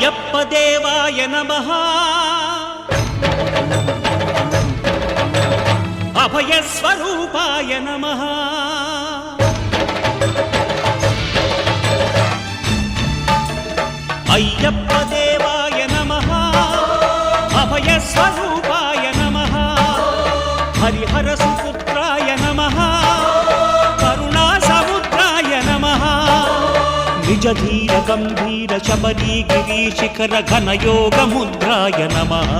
అయ్యప్ప దేవాయ నమః అభయ స్వరూపాయ నమః అయ్యప్ప దేవాయ నమః అభయ స్వరూపాయ నమః హరిహర సుపుత్రాయ నమః కరుణా సముద్రాయ నమః నిజ ధీర గంభీర శబరీ గిరి శిఖర ఘన యోగ ముద్రాయ నమః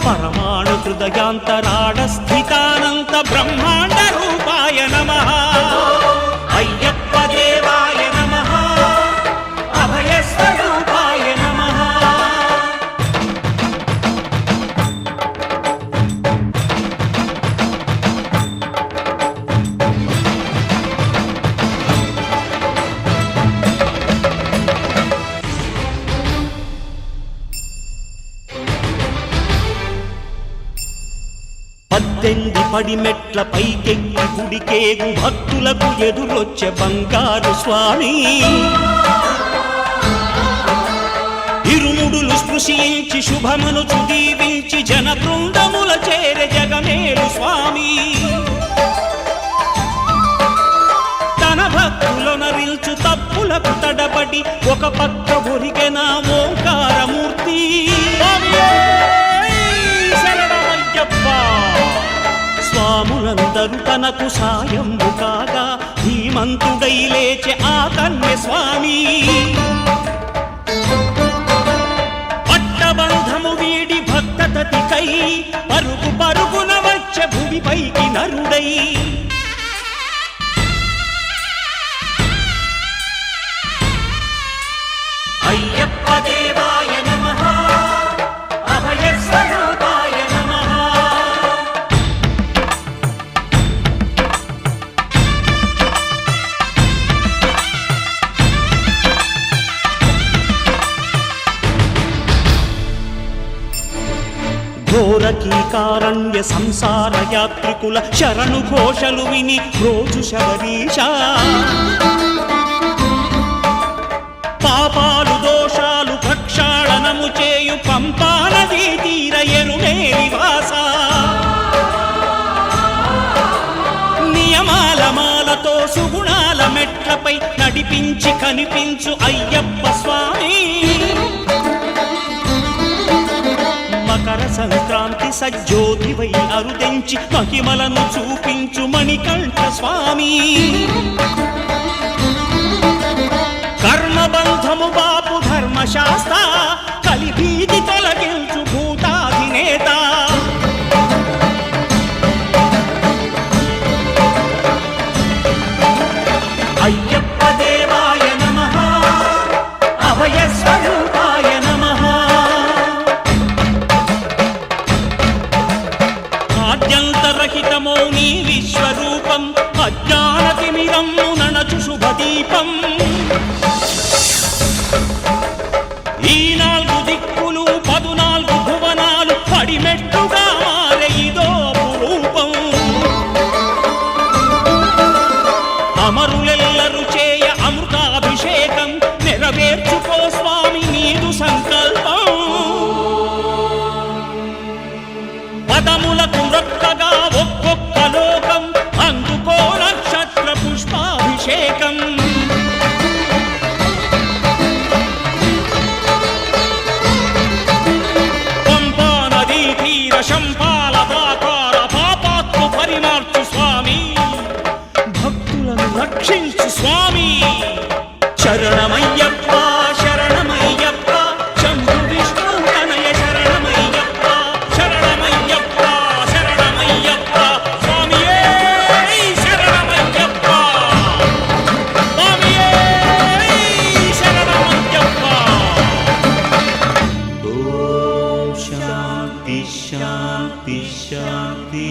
పరమాణు హృదయాంతరాడ స్థితానంత బ్రహ్మాండ రూపాయ నమః అయ్యప్ప దేవాయ నమః అభయ స్వరూపాయ నమః పద్దెంది పడిమెట్ల పైకెక్కి గుడికేగు భక్తులకు ఎదురొచ్చే బంగారు స్వామి ఇరుముడులు స్పృశించి శుభమును చుదీవించి జన బృందముల చేర జగమేలు స్వామి తన భక్తులొనరిల్చు తప్పులకు తడబడి ఒక పక్క ఒరిగెన ఓంకారమూర్తి స్వాములందరూ తనకు సాయము కాగా ధీమంతుడై లేచె ఆ కన్య స్వామి పట్టబంధము వీడి భక్తతతికై పరుగు పరుగున వచ్చె భూమిపైకి నరుడై అయ్యప్ప దేవాయ నమః అభయ స్వరూపాయ నమః ఘోరకీకారణ్య సంసార యాత్రికుల శరణు ఘోషలు విని రోజు శబరీష పాపాలు దోషాలు ప్రక్షాళనము చేయు పంపా నదీ తీర ఎరుమే నివాస నియమాల మాలతో సుగుణాల మెట్లపై నడిపించి కనిపించు అయ్యప్ప స్వామి మకర సంక్రాంతి సజ్జోతివై అరుదెంచి మహిమలను చూపించు మణికంఠ స్వామి కర్మబంధము బాపు ధర్మశాస్త్ర కలిభీతి తొలగించు భూతాధినేత అయ్యప్ప దేవాయ నమః అభయ స్వరూపాయ నమః ఆద్యంతరహితమో నీ విశ్వరూపం అజ్ఞానతిమిరము నణచు శుభదీపం ఈ నాలుగు దిక్కులు 14 భువనాలు పడిమెట్టుగా మారే ఇదో అపురూపం అమరులెల్లరు చేయ అమృతాభిషేకం నెరవేర్చుకో స్వామి నీదు సంకల్పం పదములకు మృక్కగా ఒక్కొక్క లోకం అందుకో నక్షత్ర పుష్పాభిషేకం పంపా నదీ తీర శంపాల దాకార పాపాత్ము పరిమార్చు స్వామి భక్తులను రక్షించు స్వామి శరణమయ్యప్ప శరణమయ్యప్ప శంభు విష్ణు తనయ శరణమయ్యప్ప శరణమయ్యప్ప శరణమయ్యప్ప స్వామియే శరణమయ్యప్ప స్వామియే శరణమయ్యప్ప ఓం శాంతి శాంతి శాంతి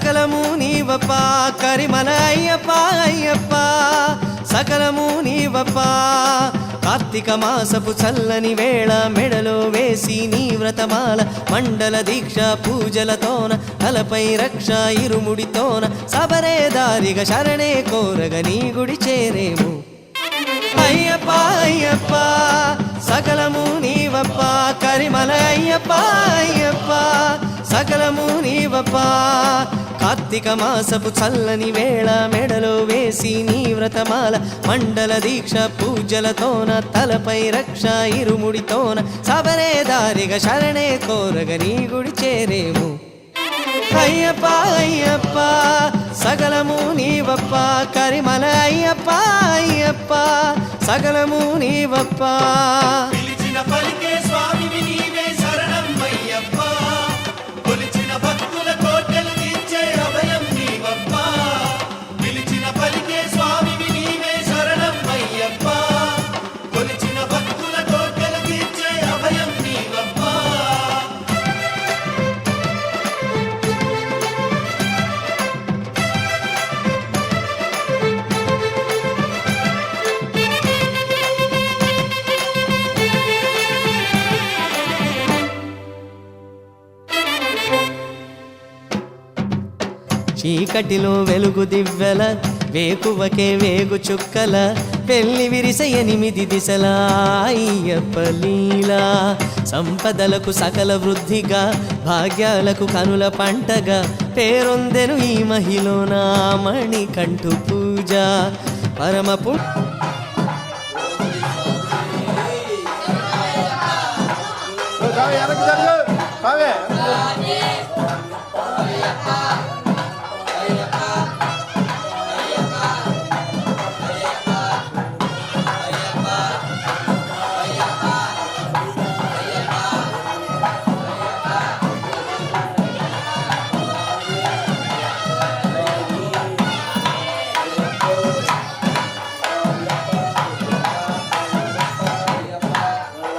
సకలము నీవప్ప కరిమల అయ్యప్ప అయ్యప్ప సకలము నీవప్ప కార్తీక మాసపు చల్లని వేళ మెడలో వేసి నీ వ్రతమాల మండల దీక్ష పూజలతోన తలపై రక్ష ఇరుముడితోన సబరే దారిగా శరణే కోరగ నీ గుడి చేరేము అయ్యప్ప అయ్యప్ప సకలము నీవప్ప కరిమల అయ్యప్ప అయ్యప్ప సకలము నీవప్ప కార్తీక మాసపు చల్లని వేళ మెడలో వేసి నీ వ్రతమాల మండల దీక్ష పూజలతోన తలపై రక్ష ఇరుముడితోన సబరే దారిగా శరణే కోరగ నీ గుడి చేరేము అయ్యప్ప అయ్యప్ప సకలము నీవప్ప కరిమల అయ్యప్ప అయ్యప్ప సకలము నీవప్ప పిలిచిన పలికే స్వామివి నీవే శరణం అయ్యప్ప కొలిచిన భక్తుల కోటలు తీర్చే అభయం నీవప్ప పిలిచిన పలికే స్వామివి నీవే శరణం అయ్యప్ప కొలిచిన భక్తుల కోటలు తీర్చే అభయం నీవప్ప చీకటిలో వెలుగు దివ్వెల వేకువకే వేగు చుక్కల పెళ్లి విరిస 8 దిశల అయ్యప్ప లీలా సంపదలకు సకల వృద్ధిగా భాగ్యాలకు కనుల పంటగా పేరొందెను ఈ మహిళన మణికంఠు పూజ పరమ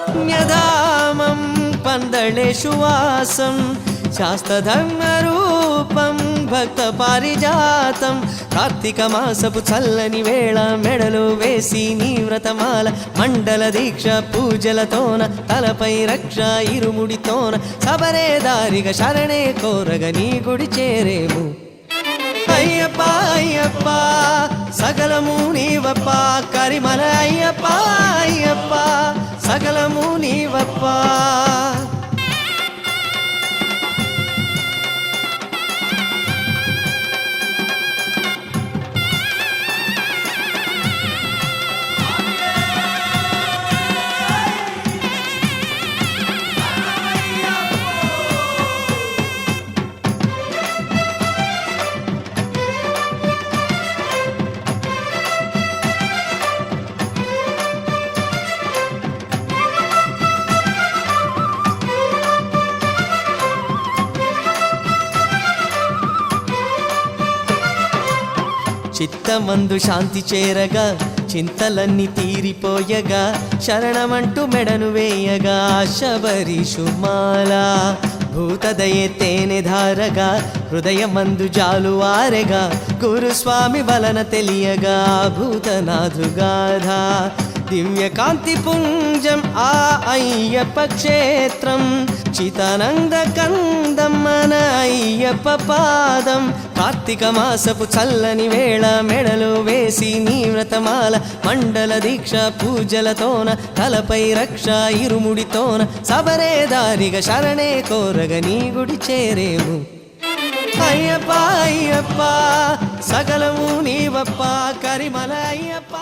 పుణ్యధామం పందళేషు వాసం శాస్త్రధర్మరూపం భక్త పారిజాతం కార్తీక మాసపు చల్లని వేళ మెడలో వేసి నీ వ్రతమాల మండల దీక్ష పూజలతోన తలపై రక్ష ఇరుముడితోన సబరే దారిగా శరణే కోరగ నీ గుడి చేరేము అయ్యప్ప అయ్యప్ప సకలము నీవప్ప కరిమల అయ్యప్ప అయ్యప్ప సకలము నీవప్ప చిత్తమందు శాంతి చేరగా చింతలన్నీ తీరిపోయగా శరణమంటూ మెడను వేయగా శబరిషుమాల భూతదయే తేనె ధారగా హృదయమందు జాలువారెగా గురుస్వామి వలన తెలియగా భూతనాథుగాధ దివ్య కాంతి పుంజం ఆ అయ్యప్ప క్షేత్రం చితానంద కందం మన అయ్యప్ప పాదం కార్తీక మాసపు చల్లని వేళ మెడలో వేసి నీ వ్రతమాల మండల దీక్ష పూజలతోన తలపై రక్ష ఇరుముడితోన సబరే దారిగా శరణే కోరగ నీ గుడి చేరేము అయ్యప్ప అయ్యప్ప సకలము నీవప్ప కరిమల అయ్యప్ప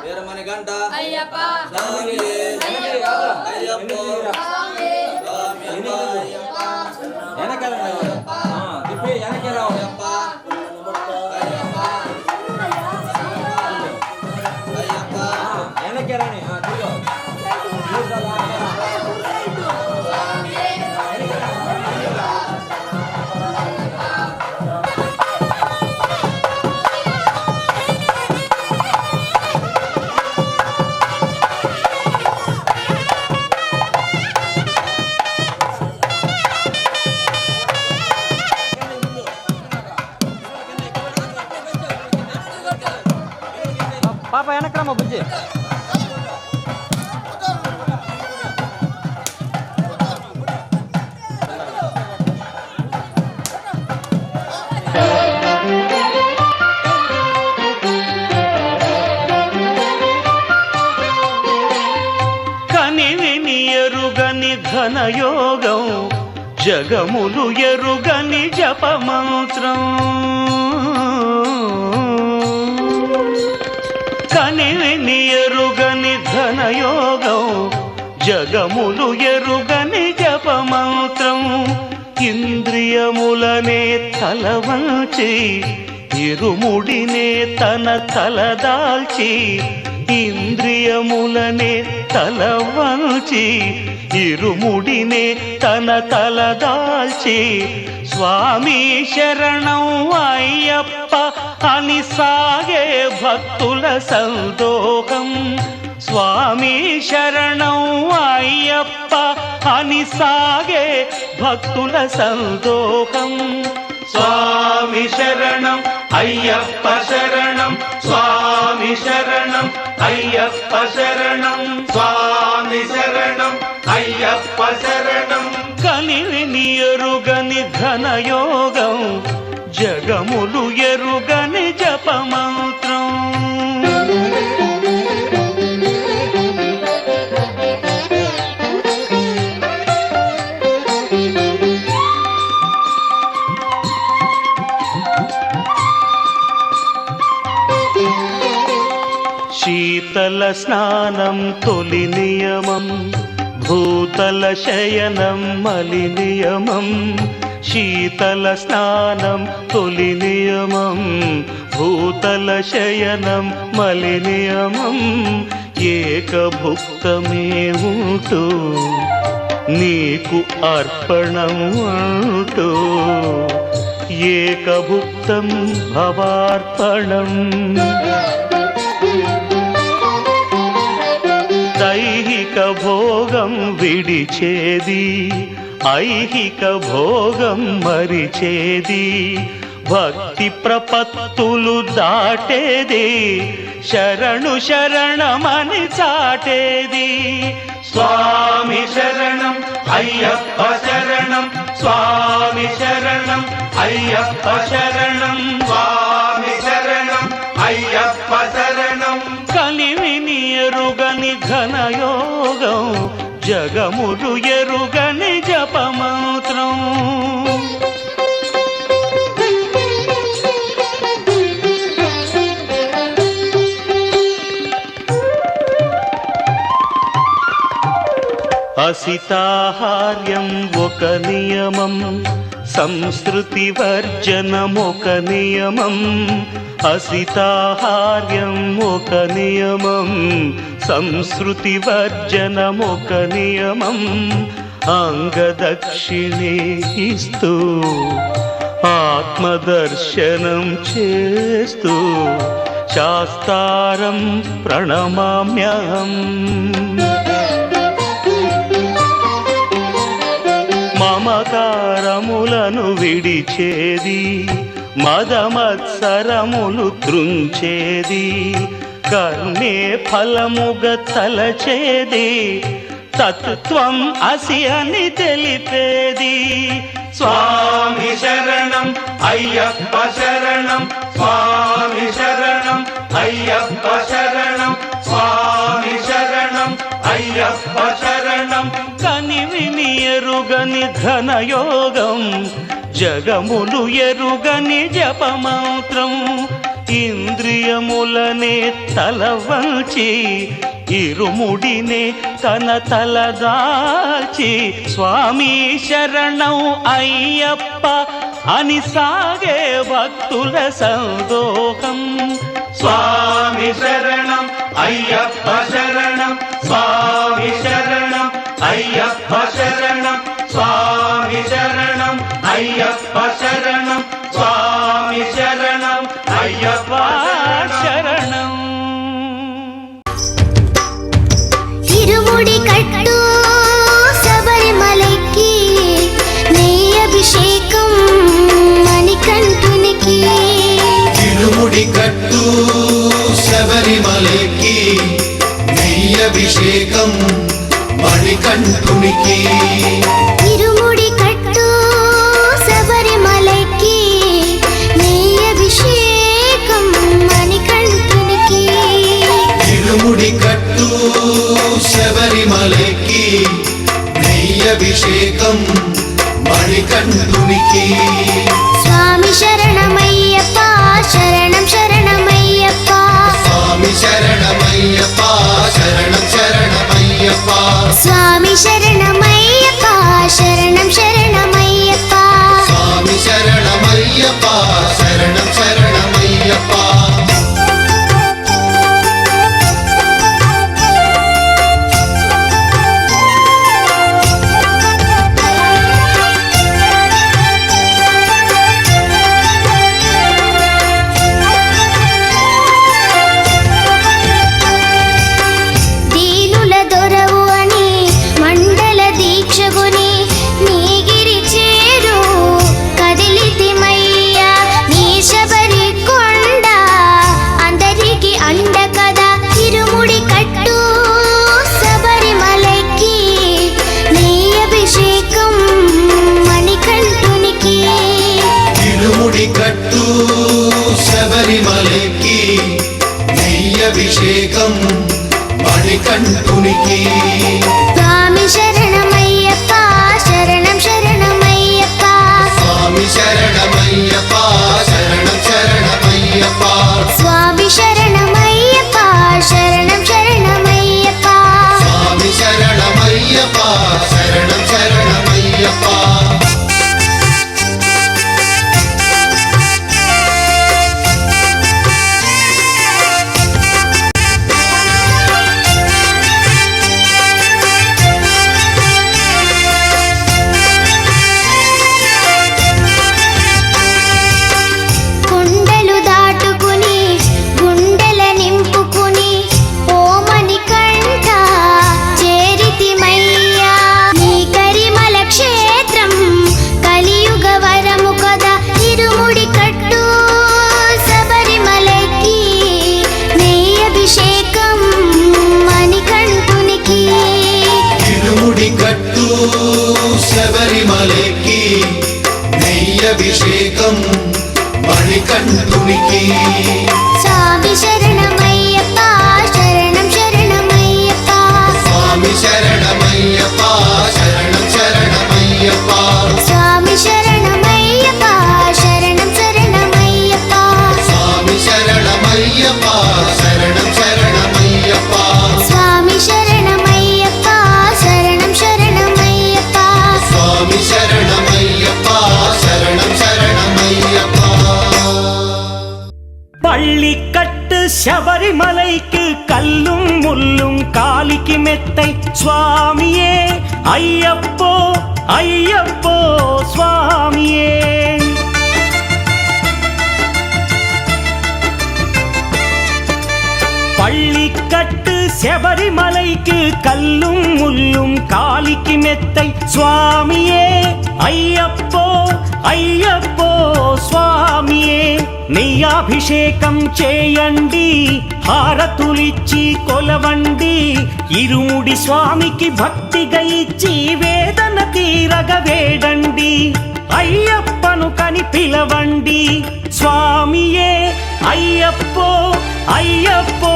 వీరమణి గంట పాప వెనక్రమ్మ బుజ్జి. కనివిని ఎరుగని ఘనయోగం, జగములు ఎరుగని జపమంత్రం. కనివిని ఎరుగని ఘనయోగం, జగములు ఎరుగని జపమంత్రం. ఇంద్రియములనే తలవంచి ఇరుముడినే తన తలదాల్చి, ఇంద్రియములనే తలవంచి ఇరుముడినే తన తలదాల్చి, స్వామి శరణం అయ్యప్ప అని సాగే భక్తుల సందోహం. స్వామి శరణం అయ్యప్ప అని సాగే భక్తుల సందోహం. స్వామి శరణం అయ్యప్ప శరణం, స్వామి శరణం అయ్యప్ప శరణం, స్వామి శరణం అయ్యప్ప శరణం. కనివిని ఎరుగని ఘనయోగం, జగములు ఎరుగని జపమంత్రం. శీతల స్నానం తొలి నియమం, భూతల శయనం మలి నియమం. శీతల స్నానం తొలి నియమం, భూతల శయనం మలి నియమం. ఏకభుక్తమే ఉంటూ నీకు అర్పణం అంటూ, ఏకభుక్తం భవార్పణం. దైహిక భోగం విడిచేది, ఐహిక భోగం మరిచేది. భక్తి ప్రపత్తులు దాటేది, శరణు శరణమని చాటేది. స్వామి శరణం అయ్యప్ప శరణం, స్వామి శరణం అయ్యప్ప శరణం, స్వామి శరణం అయ్యప్ప శరణం. కలివిని ఎరుగని ఘనయోగం, జగములు ఎరుగని జపమంత్రం. అసితాహార్యం ఒక నియమం, సంస్కృతి వర్జనం ఒక నియమం. అసితాహార్యం ఒక నియమం, సంస్కృతి వర్జనం ఒక నియమం. అంగదక్షిణే ఇస్తూ ఆత్మదర్శనం చేస్తూ, శాస్తారం ప్రణమామ్యహం. మమకారములను విడిచేది, మదమత్సరములు త్రుంచేది. కర్మే ఫలముగ తలచేది, తత్వం అసి అని తెలిపేది. స్వామి శరణం అయ్యప్ప శరణం, స్వామి శరణం అయ్యప్ప శరణం, స్వామి శరణం అయ్యప్ప శరణం. కనివిని ఎరుగని ఘనయోగం, జగములు ఎరుగని జపమంత్రం. ఇంద్రియములనే తలవంచి ఇరుముడినే తన తలదాచి, స్వామి శరణం అయ్యప్ప అని సాగే భక్తుల సందోహం. స్వామి శరణం అయ్యప్ప శరణం, స్వామి శరణం అయ్యప్ప శరణం, స్వామి శరణం అయ్యప్ప శరణం, స్వామి శరణం అయ్యప్ప శరణం. ఇరుముడి కట్టు శబరిమలకి, నెయ్యి అభిషేకం మణికంఠునికి. ఇరుముడి కట్టు శబరిమలకి, శబరిమలకి నెయ్యభిషేకం మణికంఠునికి ఇరుముడి కట్టు శబరిమలకి నెయ్యభిషేకం మణికంఠునికి ఇరుముడి కట్టు శబరిమలకి నెయ్యభిషేకం మణికంఠునికి స్వామి శరణమయ్యప్ప శరణం శరణమయ్యప్ప స్వామి శరణమయ్యప్ప శరణం శరణమయ్యప్ప స్వామి శరణమయ్యప్ప శరణం శరణమయ్యప్ప స్వామి శరణమయ్యప్ప శరణం శరణమయ్యప్ప దీనుల దొరవు అని మండల దీక్షగుని నీగిరి చేరు కదిలితిమయ్యా నీ శబరి కొండ అందరికి అండ కదా ఇరుముడి కట్టు శబరిమలకి నెయ్యభిషేకం మణికంఠునికి ఇరుముడి కట్టు శబరిమలకి నెయ్యభిషేకం మణికంఠునికి స్వామి శరణమయ్యప్ప శరణం శరణమయ్యప్ప స్వామి శరణమయ్యప్ప శరణం శరణమయ్యప్ప స్వామి శరణమయ్యప్ప శరణం శరణమయ్యప్ప స్వామి శరణమయ్యప్ప శరణం శరణమయ్యప్ప కొండలు దాటుకుని గుండెల నింపుకుని ఓమని కంట చేరితిమయ్యా నీ కరిమల క్షేత్రం కలియుగ వరము కదా ఇరుముడి కట్టు శబరిమలకి నెయ్యభిషేకం మణికంఠునికి ఇరుముడి కట్టు శబరిమలకి నెయ్యభిషేకం మణికంఠునికి స్వామి శరణమయ్యప్ప శరణం శరణమయ్యప్ప స్వామి శరణమయ్యప్ప శరణం శరణమయ్యప్ప స్వామి శరణమయ్యప్ప శరణం శరణమయ్యప్ప స్వామి శరణమయ్యప్ప శరణం శరణమయ్యప్ప స్వామి శరణమయ్యప్ప శరణం శరణమయ్యప్ప స్వామి శరణమయ్యప్ప శరణం శరణమయ్యప్ప பள்ளிக்கட்டு சபரிமலைக்கு கல்லும் முள்ளும் காலிக்கு மெத்தை சுவாமியே ஐயப்போ ஐயப்போ சுவாமியே பள்ளிக்கட்டு சபரிமலைக்கு கல்லும் முள்ளும் காலிக்கு மெத்தை சுவாமியே ஐயப்போ ஐயப்போ స్వామియే నెయ్యాభిషేకం చేయండి హారతులిచ్చి కొలవండి ఇరుముడి స్వామికి భక్తిగా ఇచ్చి వేదన తీరగ వేడండి అయ్యప్పను కని పిలవండి స్వామియే అయ్యప్పో అయ్యప్పో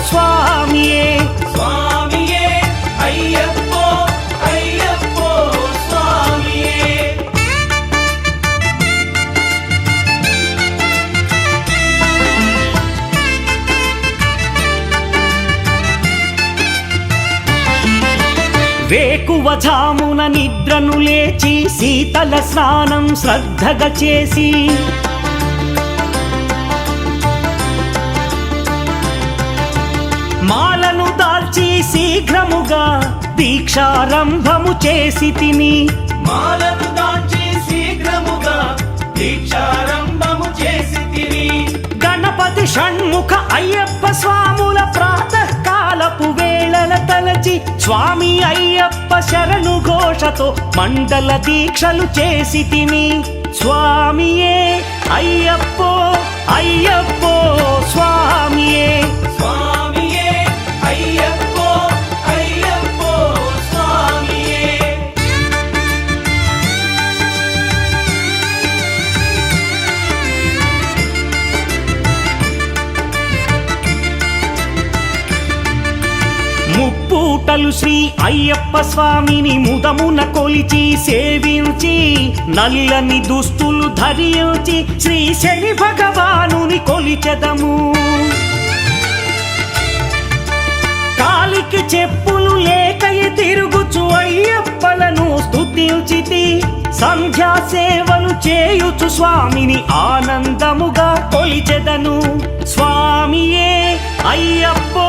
స్వామియే స్వామియే అయ్యప్పో అయ్యప్పో స్వామియే వేకువజామున నిద్రను లేచి శీతల స్నానం శ్రద్ధగా చేసి మాలను దాల్చి శీఘ్రముగా దీక్షారంభము చేసి తిని మాలను దాల్చి శీఘ్రముగా దీక్షారంభము చేసి తిని గణపతి షణ్ముఖ అయ్యప్ప స్వాముల ప్రాతకాలపు వేళల తలచి స్వామి అయ్యప్ప శరణు ఘోషతో మండల దీక్షలు చేసి తిని స్వామియే అయ్యప్పో అయ్యప్పో స్వామియే స్వామియే అయ్యప్పో అయ్యప్పో స్వామియే. ముప్పూటలు శ్రీ అయ్యప్ప స్వామిని ముదమున కొలిచి సేవించి నల్లని దుస్తులు ధరించి శ్రీ శని భగవానుని కొలిచెదము. కాలికి చెప్పులు లేకయ తిరుగుచు అయ్యప్పలను స్తుతించితి. సంధ్యా సేవలు చేయుచు స్వామిని ఆనందముగా కొలిచెదను. స్వామియే అయ్యప్పో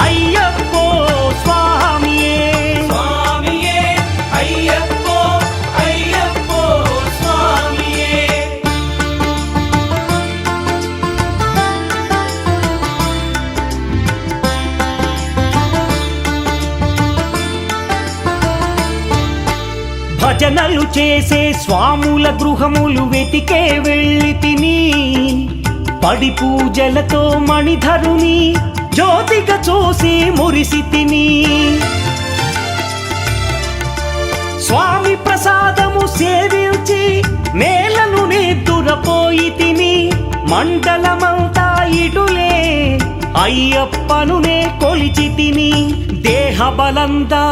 అయ్యప్పో స్వామియే స్వామియే అయ్యప్పో అయ్యప్పో స్వామియే. భజనలు చేసే స్వాముల గృహములు వెతికే వెళ్ళి తిని పడి పూజలతో మణిధరుని జ్యోతిగా చూసి మురిసి తిని. స్వామి ప్రసాదము సేవించి నేలను నిద్దురపోయి తిని మండలమంతా ఇటులే అయ్యప్పనునే కొలిచి తిని. దేహబలందా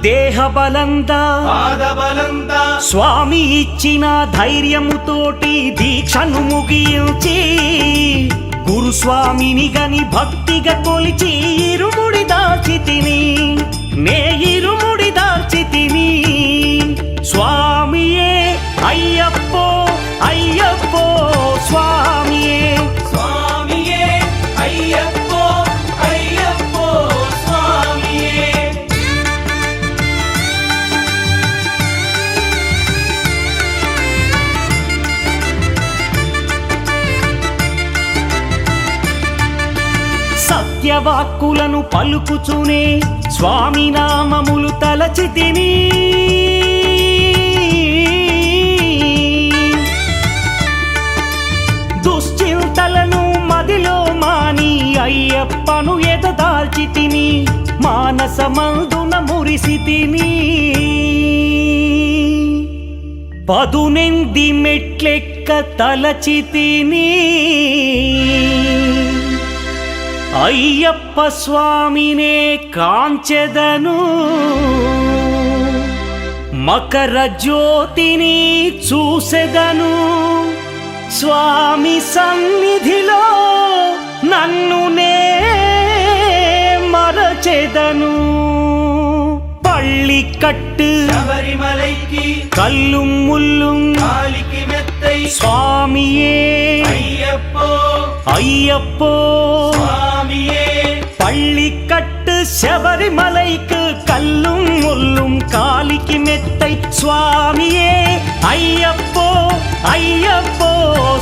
దేహబలందా స్వామి ఇచ్చిన ధైర్యముతోటి దీక్షను ముగించి గురుస్వామిని గని భక్తిగా కొలిచి ఇరుముడి దాల్చి తిని నే ఇరుముడి దాల్చి తిని. స్వామియే అయ్యప్పో అయ్యప్పో స్వామియే స్వామియే అయ్యప్పో అయ్యప్పో స్వామియే. సత్యవాక్కులను పలుకుచునే స్వామి నామములు తలచి తిని. దుశ్చింతలను మదిలో మాని అయ్యప్పను ఎదదాల్చి తిని మానసమందున మురిసి తిని. పదునెంది మెట్లెక్క తలచి తిని అయ్యప్ప స్వామినే కాంచెదను. మకర జ్యోతిని చూసెదను. స్వామి సన్నిధిలో నన్ను నే మరచెదను. పళ్ళి కట్టు శబరిమలైకి కల్లుం ముల్లుం కాలికి మెత్తై స్వామియే అయ్యప్పో అయ్యప్పో స్వామియే. பள்ளி கட்டு శబరిమలైக்கு கல்லும் முள்ளும் காலிக்கு மெத்தை சுவாமியே ஐயப்போ ஐயப்போ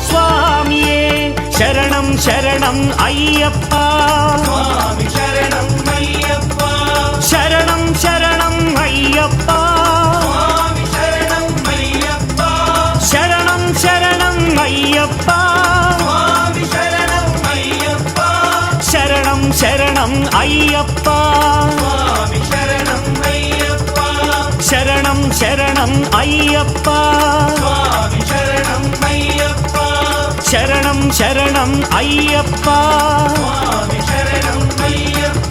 சுவாமியே. శరణం శరణం అయ్యప్పా స్వామి శరణం అయ్యప్ప శరణం శరణం అయ్యప్పా స్వామి శరణం అయ్యప్ప శరణం శరణం అయ్యప్పా స్వామి శరణం అయ్యప్ప శరణం శరణం అయ్యప్పా స్వామి శరణం అయ్యప్ప శరణం శరణం అయ్యప్పా స్వామి శరణం అయ్యప్ప శరణం శరణం అయ్యప్పా స్వామి శరణం అయ్యప్ప.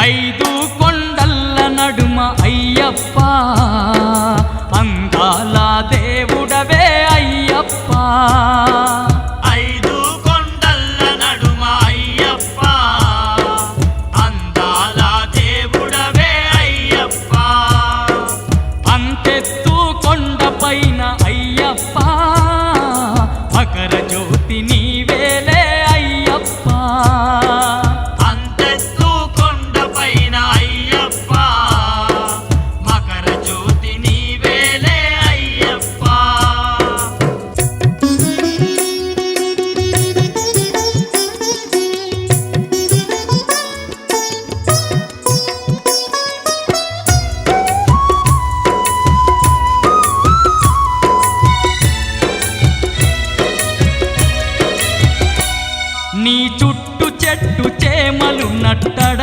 ఐదు కొండల్ల నడుమ అయ్యప్ప అందాల దేవుడవే అయ్యప్ప. ఐదు కొండల్ల నడుమ అయ్యప్ప అందాల దేవుడవే అయ్యప్ప. అంతెత్తు కొండపైన అయ్యప్ప మకర జ్యోతి నీవేలే అయ్యప్ప.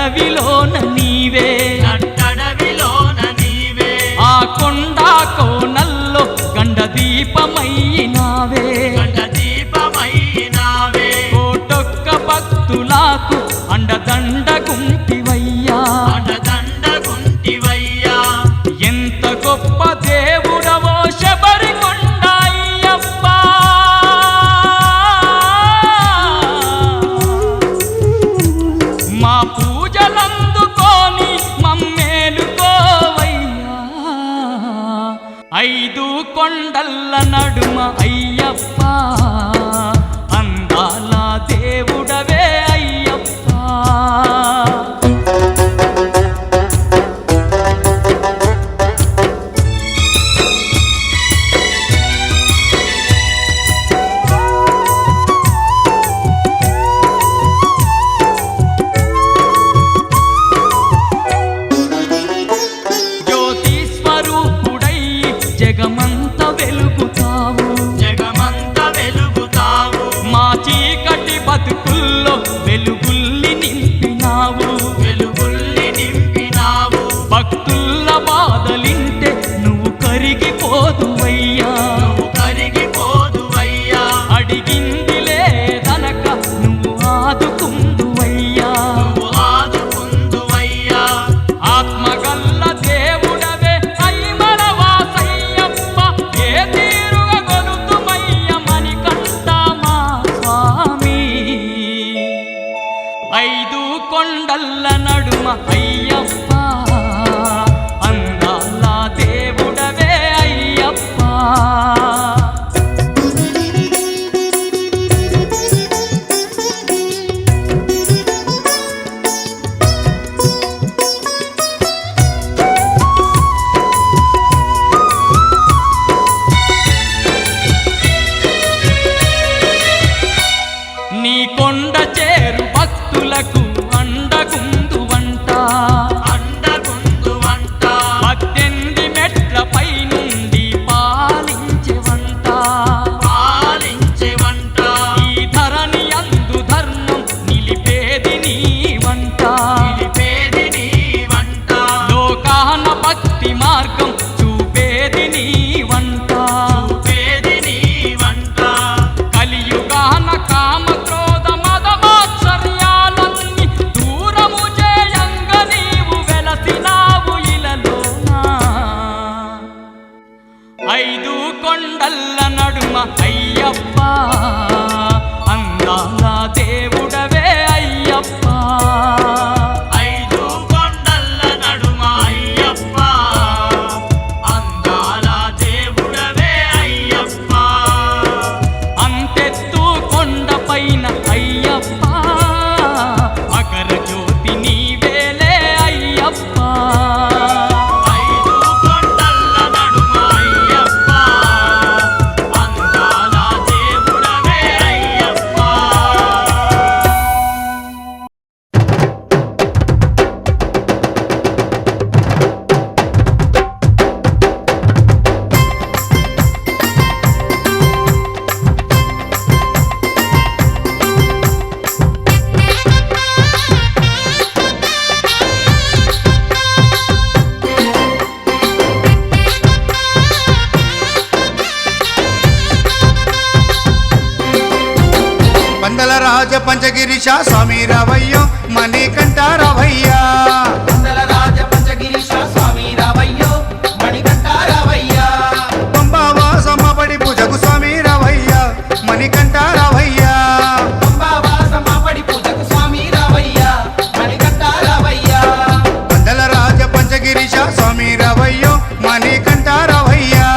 నట్టడవిలోన నీవే నట్టడవిలోన నీవే ఆ కొండ కోనల్లో గండ దీపమైనావే గండ దీపమైనావే కోటొక్క భక్తులకు అండదండగుంటివయ్యా అండదండగుంటివయ్యా ఎంత గొప్ప దేవుడవో శబరికొండ అయ్యప్ప మా పూజలందుకోని మమ్మేలుకోవయ్యా 5 కొండల్ల నడుమ అయ్యప్ప అందాల దేవుడవే అయ్యప్ప జ్యోతి స్వరూపుడై జగమంత వెలుగుతావు జగమంత వెలుగుతావు మా చీకటి బతుకుల్లో వెలుగుల్ని నింపినావు వెలుగుల్ని నింపినావు భక్తుల బాధలింటే నువ్వు కరిగిపోదువయ్యా నువ్వు కరిగిపోదువయ్యా అడిగింది లేదనక నువ్వు ఆదుకుందువయ్యా నువ్వు ఆదుకుందువయ్యా ఆత్మగల్ల దేవుడవే అయ్యమల వాసయ్యప్ప ఏ తీరుగా గొలుతుమయ్య మణికంఠ మా స్వామి 5 కొండల్ల నడుమ అయ్యప్ప అందాల దేవుడవే అయ్యప్ప నీ కొండ చేరు భక్తులకు అండగుందువంట అండగుందువంట 18 మెట్లపై నుండి పాలించెవంట పాలించెవంట ఈ ధరణి అందు ధర్మం నిలిపేది నీవంట నిలిపేది నీవంట లోకాన భక్తి మార్గం చూపేది నీవంట చూపేది నీవంట కలియుగాన కామ క్రోధ మద మాత్సర్యాలన్నీ దూరము చేయంగా నీవు వెలసినావు ఇలలోనా 5 కొండల్ల నడుమ అయ్యప్ప అందాల దేవుడవే అయ్యప్ప 5 కొండల్ల నడుమ అయ్యప్ప అందాల దేవుడవే అయ్యప్ప అంతెత్తు కొండపైన అయ్యప్ప అకర జ్యోతి నీవేలే అయ్యప్ప 5 కొండల్ల నడుమ అయ్యప్ప అందాల దేవుడవే అయ్యప్ప పందల రాజ పంచగిరీశ స్వామి రావయ్యో మణికంఠ రావయ్యా పంబావాసమ్మ పడి పూజకు స్వామి రావయ్యా మణికంఠ రావయ్యా పందల రాజ పంచగిరీశ స్వామి రావయ్యో మణికంఠ రావయ్యా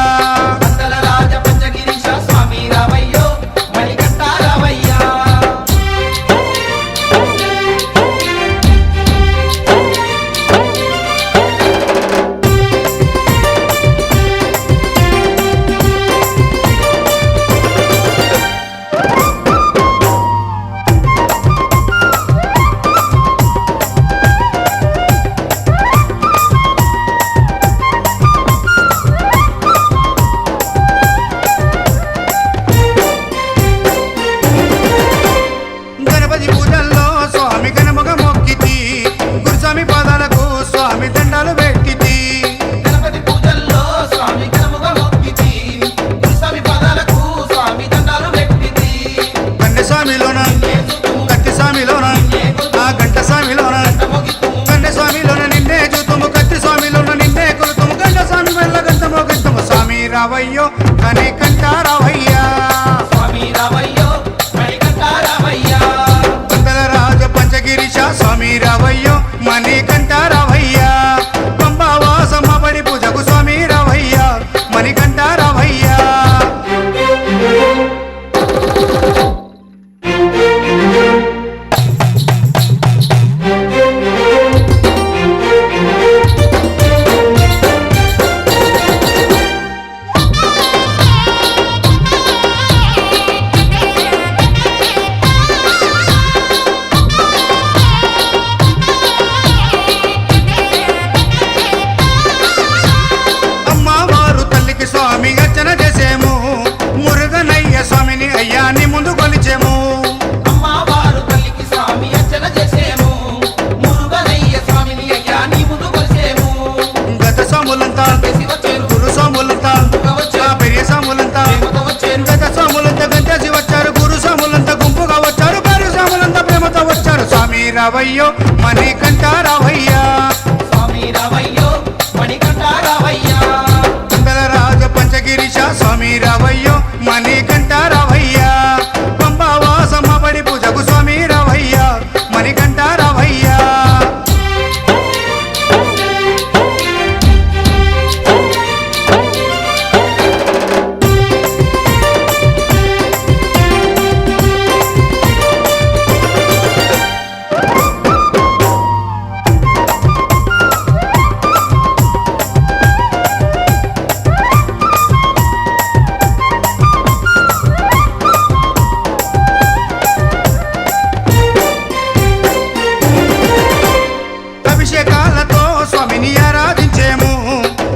అభిషేకాలతో స్వామిని ఆరాధించేము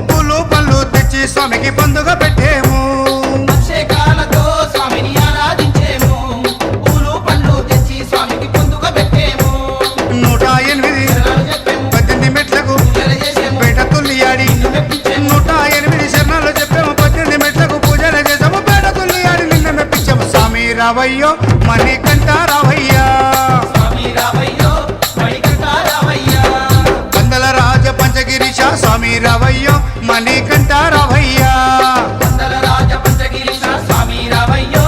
పూలు పళ్ళు తెచ్చి స్వామికి పండుగ పెట్టేము అభిషేకాలతో స్వామిని ఆరాధించేము పూలు పండ్లు తెచ్చి స్వామికి పొందుక పెట్టేము 108 మెట్లకు పేట తుల్లియాడి 108 శరణాలు చెప్పాము 18 మెట్లకు పూజలు చేసాము పేట తుల్లియాడి నిన్న మెప్పించాము స్వామి రావయ్యో మణికంఠ రావయ్యా స్వామి రావయ్యో మణికంఠ రావయ్యా పందల రాజ పంచగిరీశ స్వామి రావయ్యో మణికంఠ రావయ్యా పందల రాజ పంచగిరీశ స్వామి రావయ్యో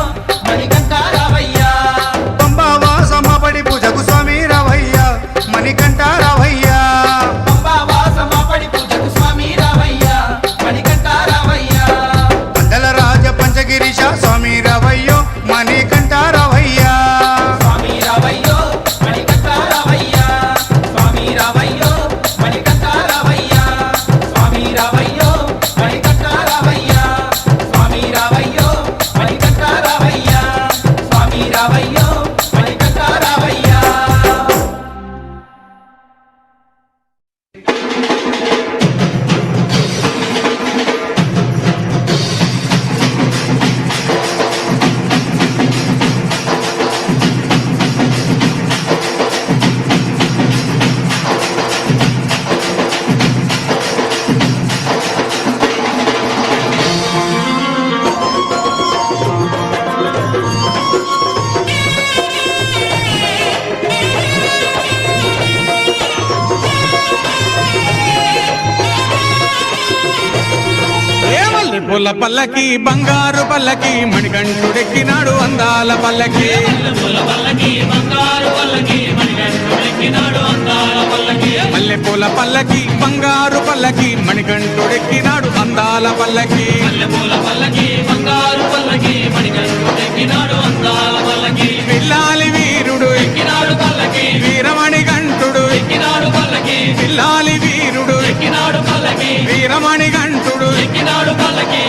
మణికంఠ రావయ్యా పంబావాస మాపడి పూజకు స్వామి రావయ్యా మణికంఠ రావయ్యా పంబావాస మాపడి పూజకు స్వామి రావయ్యా మణికంఠ రావయ్యా పందల రాజ పంచగిరీశ స్వామి రావయ్యో మణికంఠ రావయ్యా స్వామి రావయ్యో మణికంఠ రావయ్యా స్వామి రావయ్యో మణికంఠ రావయ్యా స్వామి రావయ్యో మణికంఠ రావయ్యా స్వామి రావయ్యో మణికంఠ రావయ్యా స్వామి రావయ్యో మణికంఠ రావయ్యా పూల పల్లకి బంగారు పల్లకి మణికంఠుడెక్కినాడు అందాల పల్లకి మల్లె పూల పల్లకి బంగారు పల్లకి మణికంఠుడెక్కినాడు అందాల పల్లకి పిల్లాలి వీరుడు ఎక్కినాడు పల్లకి వీరమణికంఠుడు ఎక్కినాడు పల్లకి పిల్లాలి వీరుడు ఎక్కినాడు పల్లకి వీరమణికంఠుడు ఎక్కినాడు పల్లకి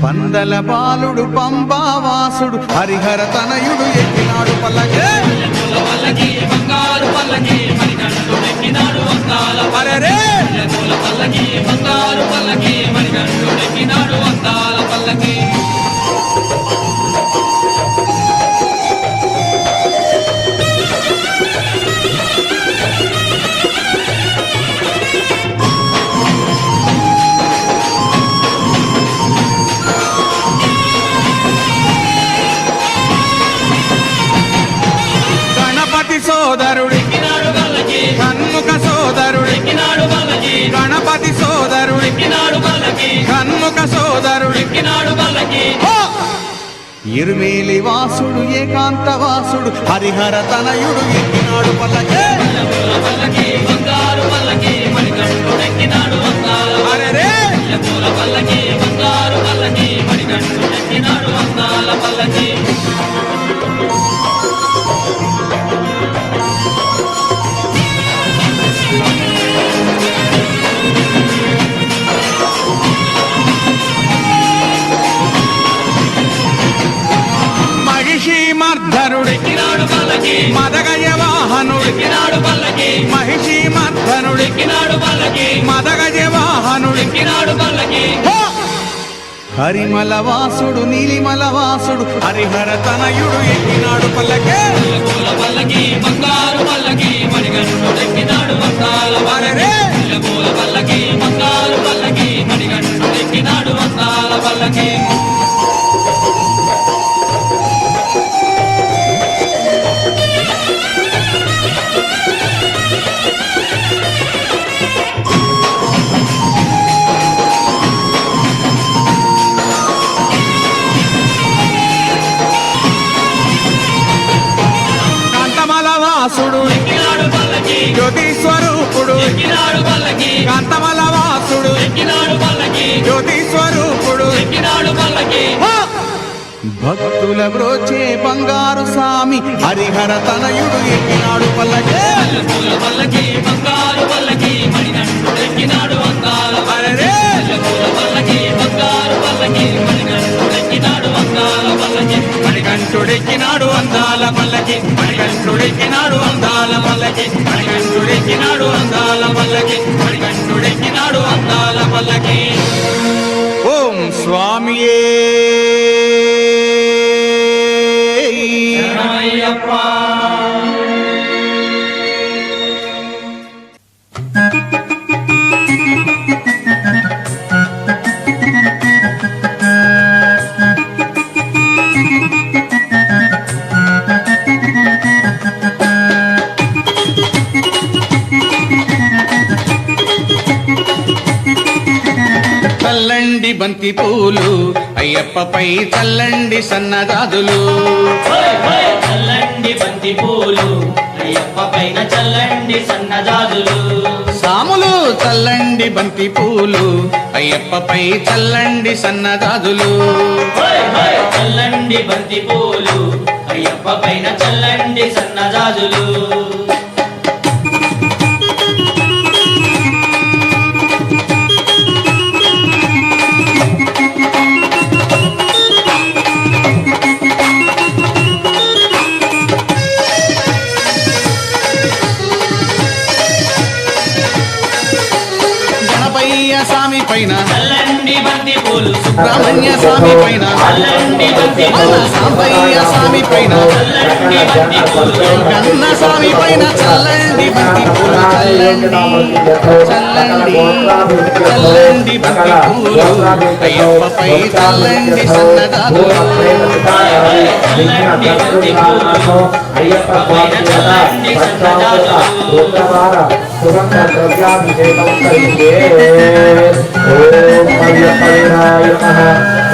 పందల బాలుడు పంబావాసుడు హరిహర తనయుడు ఎక్కినాడు పల్లకి అరెరే! గణపతి సోదరుడు షణ్ముఖ సోదరుడు గణపతి సోదరుడు షణ్ముఖ సోదరుడు ఇరుమేలి వాసుడు ఏకాంత వాసుడు హరిహర తనయుడు ఎక్కినాడు పల్లకి అరెరే! మహిషి మర్ధనుడు మదగజ వాహనుడు మహిషి మర్ధనుడు మదగజ వాహనుడు హరిమల వాసుడు నీలిమల వాసుడు హరిహర తనయుడు ఎక్కినాడు పల్లకే అరెరే! కాంతమల వాసుడు జ్యోతి స్వరూపుడు కాంతమల వాసుడు జ్యోతి స్వరూపుడు భక్తుల బ్రోచే బంగారు స్వామి హరిహర తనయుడు ఎక్కినాడు పల్లకే అరెరే! మణికంఠుడెక్కినాడు అందాల పల్లకి మణికంఠుడెక్కినాడు అందాల పల్లకి మణికంఠుడెక్కి ఎక్కినాడు అందాల పల్లకి మణికంఠుడెక్కినాడు అందాల పల్లకి ఓం స్వామియే శరణమయ్యప్ప చల్లండి బంతి పూలు అయ్యప్పపై చల్లండి సన్నదాదులు చల్లండి బంతి పూలు అయ్యప్ప పైన చల్లండి సన్నజాజులు సాములు చల్లండి బంతి పూలు అయ్యప్పపై చల్లండి సన్నదాదులు చల్లండి బంతి పూలు అయ్యప్ప పైన చల్లండి సన్నజాజులు గణపయ్య స్వామి పైన చల్లండి బంతి పూలు సుబ్రహ్మణ్య స్వామి పైన చల్లండి బంతి పూలు సాంబయ్య స్వామి పైన చల్లండి బంతి పూలు కన్న స్వామి పైన చల్లండి బంతి పూలు చల్లండి చల్లండి బంతి పూలు అయ్యప్పపై చల్లండి సన్నదాదులు చల్లండి బంతి పూలు అయ్యప్ప పైన చల్లండి సన్నజాజులు సుగంధ ద్రవ్యాభిషేకం కలిగే ఓం అయ్యప్ప దేవాయ నమః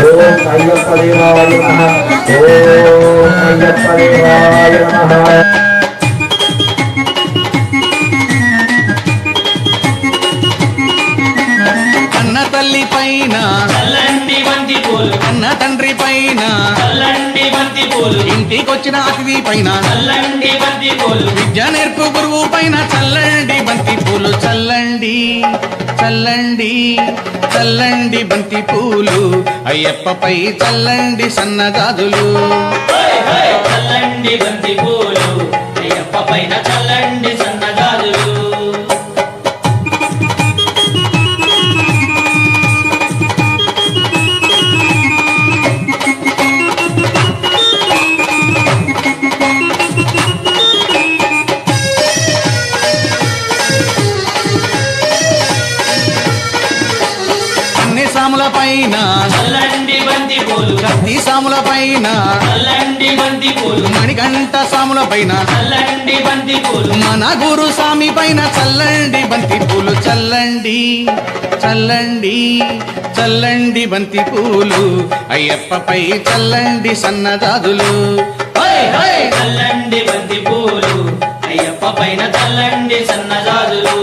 ఓం అయ్యప్ప దేవాయ నమః ఓం అయ్యప్ప దేవాయ నమః కన్న తల్లి పైన చల్లండి బంతి పూలు కన్న తండ్రి పైన చల్లండి బంతి పూలు ఇంటికొచ్చిన అతిథి పైన చల్లండి బంతి పూలు విద్య నేర్పు గురువు పైన చల్లండి బంతి పూలు చల్లండి చల్లండి చల్లండి బంతి పూలు అయ్యప్పపై చల్లండి సన్నదాదులు చల్లండి బంతి పూలు అయ్యప్ప పైన చల్లండి సన్నజాజులు అన్ని సాముల పైన చల్లండి బంతి పూలు కత్తి సాముల పైన చల్లండి బంతి పూలు మణికంఠ సాముల పైన చల్లండి బంతి పూలు మన గురు స్వామి పైన చల్లండి బంతి పూలు చల్లండి చల్లండి చల్లండి బంతి పూలు అయ్యప్పపై చల్లండి సన్నదాదులు చల్లండి బంతి పూలు అయ్యప్ప పైన చల్లండి సన్నజాజులు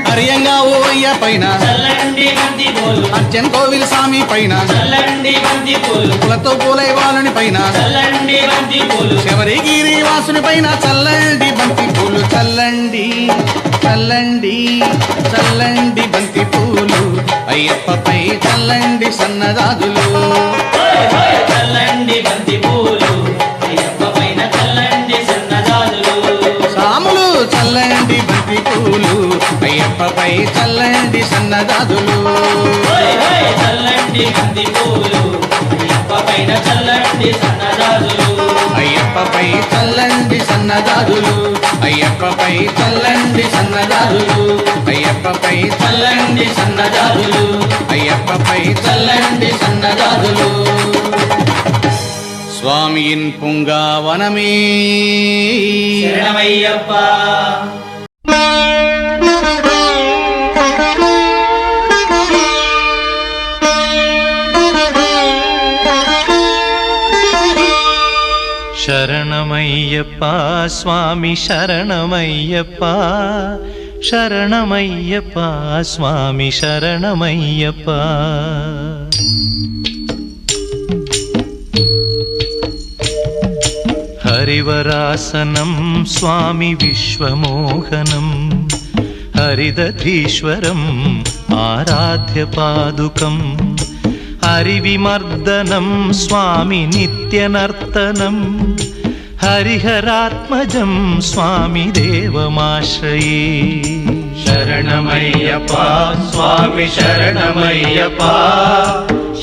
హరియంగా ఓయ్య పైన చల్లండి బంతి పూలు అర్జన్ కోవిల్ స్వామి పైన చల్లండి బంతి పూలు కులతో పూలై వాళ్ళని పైన చల్లండి బంతి పూలు శబరిగిరి వాసుని పైన చల్లండి బంతి పూలు చల్లండి చల్లండి చల్లండి బంతి పూలు అయ్యప్పపై చల్లండి సన్నదాదులు చల్లండి బంతి పూలు అయ్యప్ప పైన చల్లండి సన్నజాజులు సాములు చల్లండి బంతి పూలు అయ్యప్పపై చల్లండి సన్నదాదులు చల్లండి బంతి పూలు అయ్యప్ప పైన చల్లండి సన్నజాజులు అయ్యప్పపై చల్లండి సన్నదాదులు అయ్యప్పపై చల్లండి సన్నదాదులు అయ్యప్పపై చల్లండి సన్నదాదులు అయ్యప్పపై చల్లండి సన్నదాదులు స్వామియిన్ పుంగావనమే శరణమయ్యప్ప శరణమయ్యప్ప స్వామి శరణమయ్యప్ప శరణమయ్యప్ప స్వామి శరణమయ్యప్ప హరివరాసనం స్వామి విశ్వమోహనం హరిదధీశ్వరం ఆరాధ్య పాదుకం హరివిమర్దనం స్వామి నిత్యనర్తనం హరిహరాత్మజం స్వామి దేవమాశ్రయే శరణమయ్యప్ప స్వామి శరణమయ్యప్ప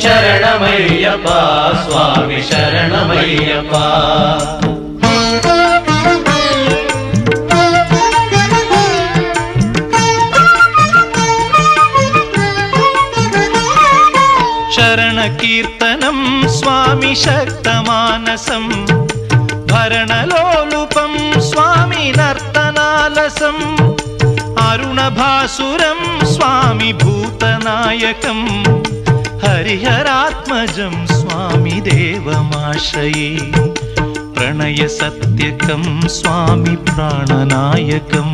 శరణమయ్యప్ప స్వామి శరణమయ్యప్ప శరణ కీర్తనం స్వామి శక్తమానసం భరణలోలుపం స్వామి నర్తనాలసం అరుణభాసురం స్వామి భూతనాయకం హరిహరాత్మజం స్వామి దేవమాశ్రయే ప్రణయ సత్యకం స్వామి ప్రాణనాయకం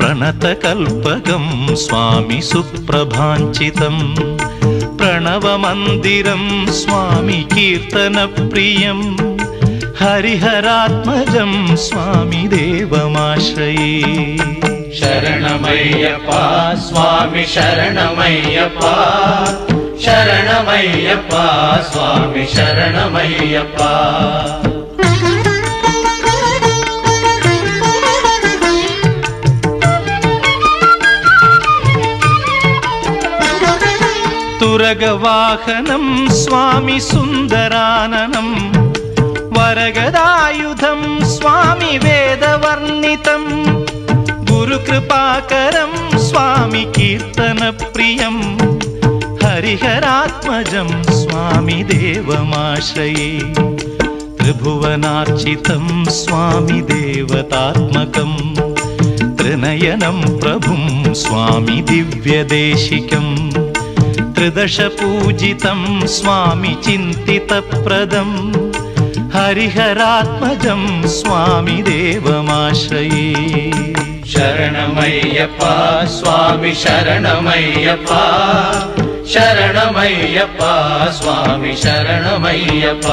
ప్రణతకల్పకం స్వామి సుప్రభాంచితం ప్రణవమందిరం స్వామి కీర్తన ప్రియం హరిహరాత్మజం స్వామి దేవమాశ్రయే శరణమయ్యప్ప స్వామి శరణమయ్యప్ప శరణమయ్యప్ప స్వామి శరణమయ్యప్ప తురగవాహనం స్వామి సుందరాననం వరగదాయుధం స్వామి వేదవర్ణితం గురుకృపాకరం స్వామి కీర్తన ప్రియం హరిహరాత్మజం స్వామి దేవమాశ్రయే త్రిభువనార్చితం స్వామి దేవతాత్మకం త్రినయనం ప్రభుం స్వామి దివ్యదేశికం త్రిదశ పూజితం స్వామి చింతితప్రదం హరిహరాత్మజం స్వామి దేవమాశ్రయే శరణమయ్యప్ప స్వామి శరణమయ్యప్ప శరణమయ్యప్ప స్వామి శరణమయ్యప్ప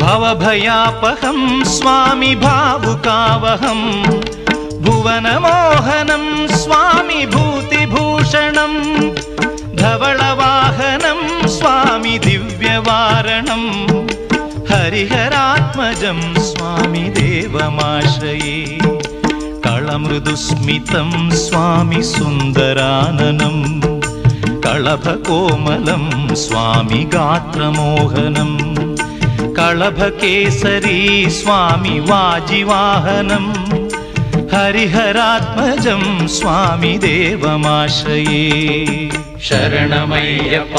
భవభయాపహం స్వామి భావుకావహం భువనమోహనం స్వామి భూతిభూషణం ధవళవాహనం స్వామి దివ్యవారణం హరిహరాత్మజం స్వామి దేవమాశ్రయే కళమృదుస్మితం స్వామి సుందరాననం కళభకోమలం స్వామి గాత్రమోహనం కళభకేసరీ స్వామి వాజివాహనం హరిహరాత్మజం స్వామి దేవమాశ్రయే శరణమయ్యప్ప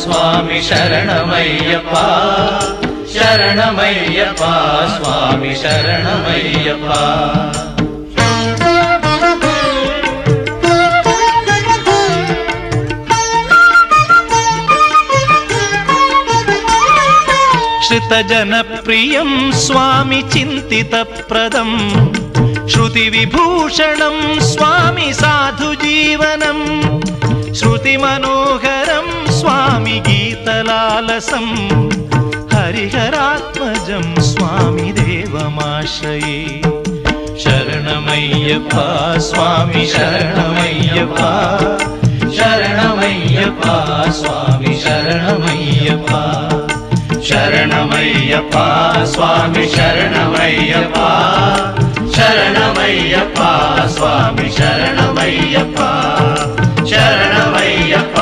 స్వామి శరణమయ్యప్ప శరణమయ్యప్ప స్వామి శరణమయ్యప్ప శ్రుతజనప్రియం స్వామి చింతితప్రదం శృతివిభూషణం స్వామి సాధుజీవనం శృతిమనోహరం స్వామి గీతలాలసం హరిహరాత్మజం స్వామి దేవమాశ్రయే శరణమయ్యప్ప స్వామి శరణమయ్యప్ప శరణమయ్యప్ప స్వామి శరణమయ్యప్ప శరణమయ్యప్ప స్వామి శరణమయ్యప్ప శరణమయ్యప్ప స్వామి శరణమయ్యప్ప శరణమయ్యప్ప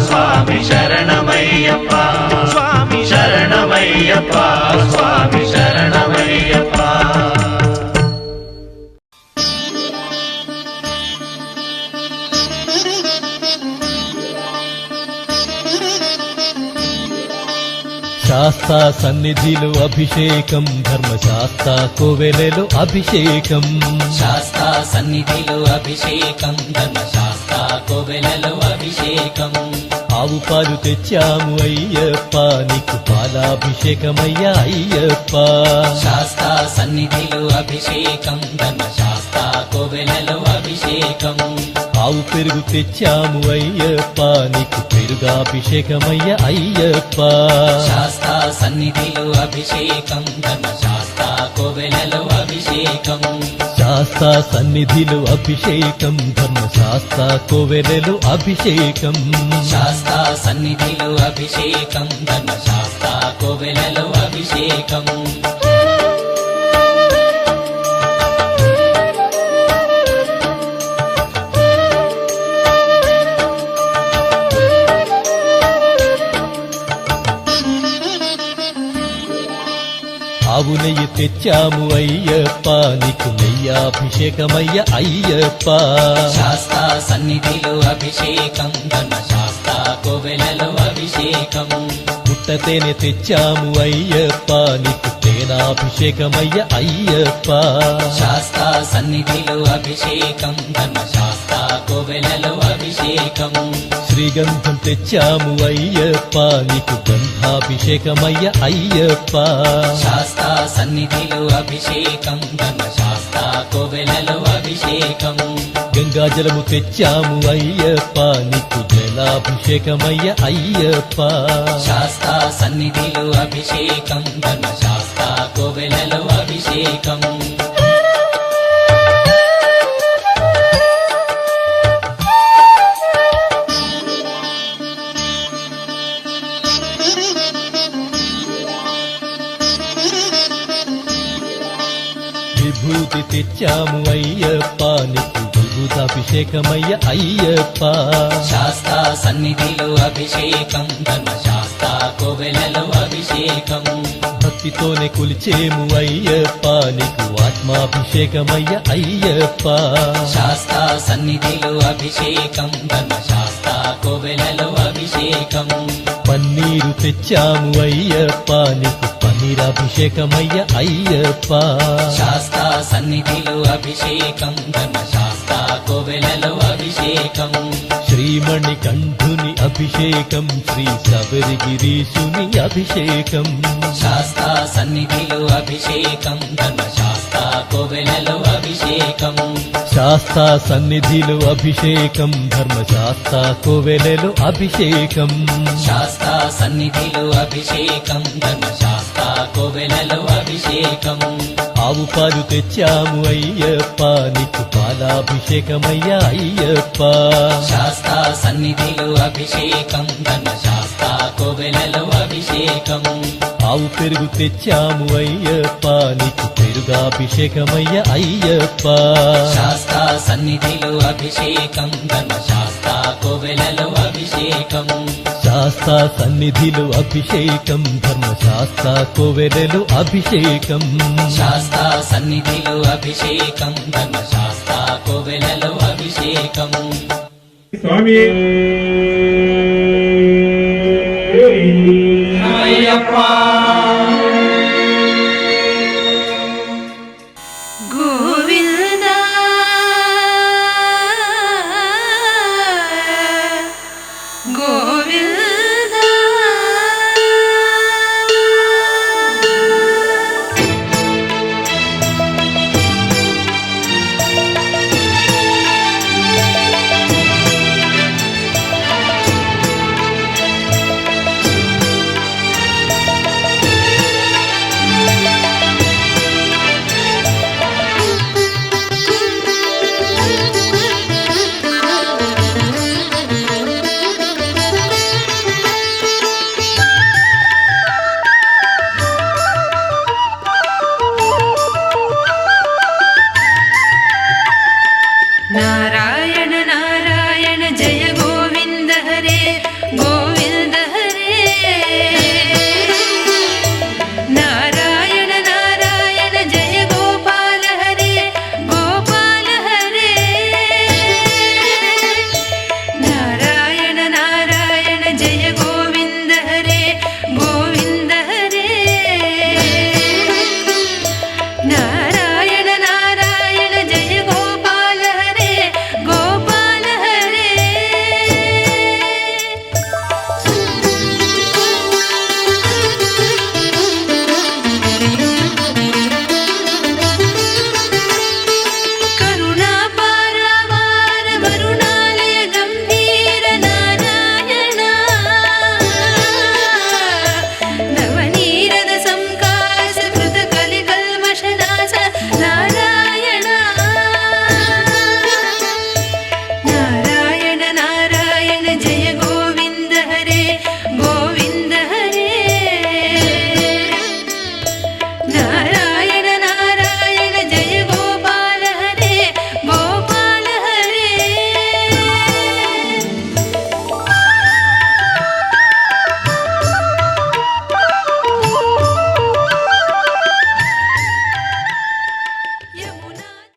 స్వామి శరణమయ్యప్ప స్వామి శరణమయ్యప్ప స్వామి శరణమయ్యప్ప శాస్తా సన్నిధిలో అభిషేకం ధర్మశాస్త్ర కోవెలలో అభిషేకం శాస్తా సన్నిధిలో అభిషేకం ధర్మశాస్త్ర కోవెలలో అభిషేకం ఆవు పాలు తెచ్చాము అయ్యప్ప నీకు పాలాభిషేకమయ్యా అయ్యప్ప శాస్తా సన్నిధిలో అభిషేకం ధర్మశాస్త్ర కోవెలలో అభిషేకం ఆవు పెరుగు తెచ్చాము అయ్యప్ప నీకు పెరుగాభిషేకమయ్యా అయ్యప్ప శాస్తా సన్నిధిలో అభిషేకం ధర్మశాస్త్ర కోవెలలో అభిషేకం శాస్తా సన్నిధిలో అభిషేకం ధర్మశాస్త్ర కోవెలలో అభిషేకం శాస్తా సన్నిధిలో అభిషేకం ధర్మశాస్త్ర కోవెలలో అభిషేకం ఆవు నెయ్యి తెచ్చాము అయ్యప్ప నీకు నెయ్యాభిషేకమయ్య అయ్యప్ప శాస్తా సన్నిధిలో అభిషేకం ధర్మశాస్త్ర కోవెలలో అభిషేకం పుట్టతేనె తెచ్చాము అయ్యప్ప నీకు తేనాభిషేకమయ్య అయ్యప్ప శాస్తా సన్నిధిలో అభిషేకం ధర్మశాస్త్ర కోవెలలో అభిషేకం శ్రీగంధం తెచ్చాము అయ్యప్ప నీకు గంధాభిషేకమయ్య అయ్యప్ప శాస్తా సన్నిధిలో అభిషేకం ధర్మశాస్త్ర కోవెలలో అభిషేకం గంగాజలము తెచ్చాము అయ్యప్ప నీకు జలాభిషేకమయ్య అయ్యప్ప శాస్తా సన్నిధిలో అభిషేకం ధర్మశాస్త్ర కోవెలలో అభిషేకం విభూతి తెచ్చాము అయ్యప్ప నీకు విభూతాభిషేకమయ్య అయ్యప్ప శాస్తా సన్నిధిలో అభిషేకం ధర్మశాస్త్ర కోవెలలో అభిషేకం భక్తితోనే కొలిచేము అయ్యప్ప నీకు ఆత్మాభిషేకమయ్య అయ్యప్ప శాస్తా సన్నిధిలో అభిషేకం ధర్మశాస్త్ర కోవెలలో అభిషేకం పన్నీరు తెచ్చాము అయ్యప్ప నీకు పన్నీరాభిషేకమయ్య అయ్యప్ప శాస్తా సన్నిధిలో అభిషేకం ధర్మశాస్త్ర కోవెలలో అభిషేకం శ్రీమణి కంఠుని అభిషేకం శ్రీ శబరిగిరీశుని అభిషేకం శాస్తా సన్నిధిలో అభిషేకం ధర్మశాస్త్ర కోవెలలో అభిషేకం శాస్తా సన్నిధిలో అభిషేకం ధర్మశాస్త్ర కోవెలలో అభిషేకం శాస్తా సన్నిధిలో అభిషేకం ధర్మశాస్త్ర కోవెలలో అభిషేకం ఆవు పాలు తెచ్చాము అయ్యప్ప నీకు పాలాభిషేకమయ్యా అయ్యప్ప శాస్తా సన్నిధిలో అభిషేకం ధర్మశాస్త్ర కోవెలలో అభిషేకం ఆవు పెరుగు తెచ్చాము అయ్యప్ప నీకు పెరుగాభిషేకమయ్య అయ్యప్ప శాస్తా సన్నిధిలో అభిషేకం ధర్మశాస్త్ర కోవెలలో అభిషేకం శాస్తా సన్నిధిలో అభిషేకం ధర్మశాస్త్ర కోవెలలో అభిషేకం శాస్తా సన్నిధిలో అభిషేకం ధర్మశాస్త్ర కోవెలలో అభిషేకం స్వామి